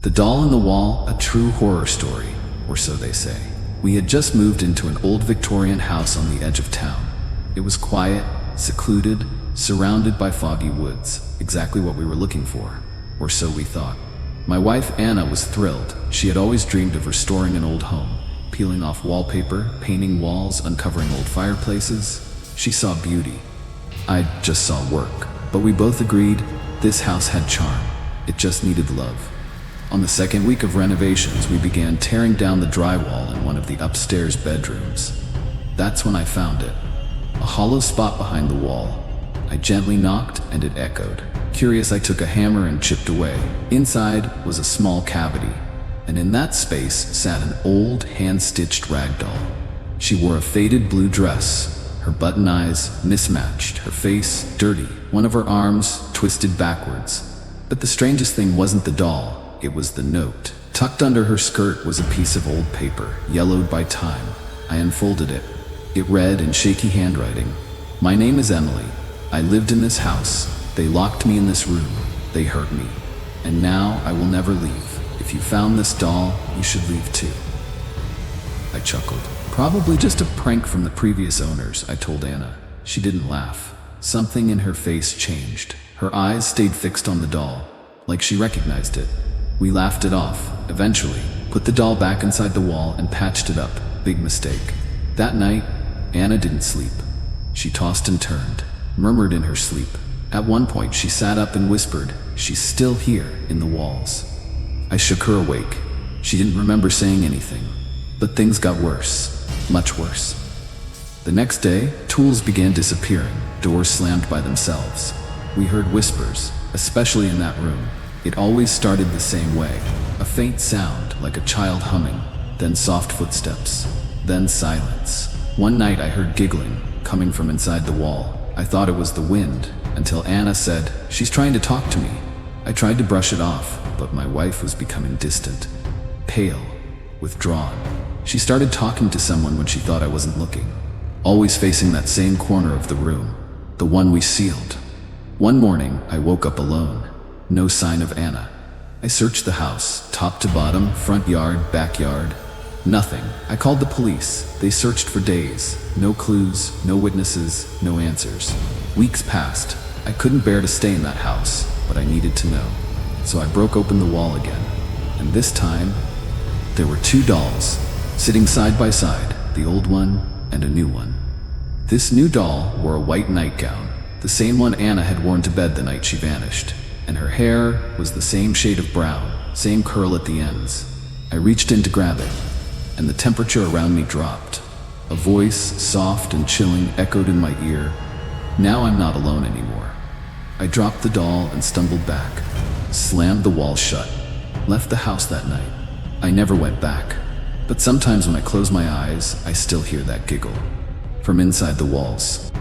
The doll in the wall, a true horror story, or so they say. We had just moved into an old Victorian house on the edge of town. It was quiet, secluded, surrounded by foggy woods, exactly what we were looking for, or so we thought. My wife Anna was thrilled. She had always dreamed of restoring an old home, peeling off wallpaper, painting walls, uncovering old fireplaces. She saw beauty. I just saw work. But we both agreed this house had charm. It just needed love. On the second week of renovations, we began tearing down the drywall in one of the upstairs bedrooms. That's when I found it. A hollow spot behind the wall. I gently knocked and it echoed. Curious, I took a hammer and chipped away. Inside was a small cavity, and in that space sat an old hand-stitched rag doll. She wore a faded blue dress, her button eyes mismatched, her face dirty, one of her arms twisted backwards. But the strangest thing wasn't the doll. It was the note. Tucked under her skirt was a piece of old paper, yellowed by time. I unfolded it. It read in shaky handwriting, "My name is Emily. I lived in this house. They locked me in this room. They hurt me. And now I will never leave. If you found this doll, you should leave too." I chuckled. "Probably just a prank from the previous owners," I told Anna. She didn't laugh. Something in her face changed. Her eyes stayed fixed on the doll, like she recognized it. We laughed it off, eventually, put the doll back inside the wall and patched it up. Big mistake. That night, Anna didn't sleep. She tossed and turned, murmured in her sleep. At one point, she sat up and whispered, "She's still here, in the walls." I shook her awake. She didn't remember saying anything. But things got worse, much worse. The next day, tools began disappearing, doors slammed by themselves. We heard whispers, especially in that room. It always started the same way. A faint sound, like a child humming, then soft footsteps, then silence. One night I heard giggling, coming from inside the wall. I thought it was the wind, until Anna said, "She's trying to talk to me." I tried to brush it off, but my wife was becoming distant, pale, withdrawn. She started talking to someone when she thought I wasn't looking, always facing that same corner of the room, the one we sealed. One morning, I woke up alone. No sign of Anna. I searched the house, top to bottom, front yard, backyard. Nothing. I called the police. They searched for days. No clues, no witnesses, no answers. Weeks passed. I couldn't bear to stay in that house, but I needed to know. So I broke open the wall again. And this time, there were two dolls, sitting side by side, the old one and a new one. This new doll wore a white nightgown, the same one Anna had worn to bed the night she vanished. And her hair was the same shade of brown, same curl at the ends. I reached in to grab it, and the temperature around me dropped. A voice, soft and chilling, echoed in my ear. Now I'm not alone anymore. I dropped the doll and stumbled back, slammed the wall shut, left the house that night. I never went back, but sometimes when I close my eyes, I still hear that giggle from inside the walls.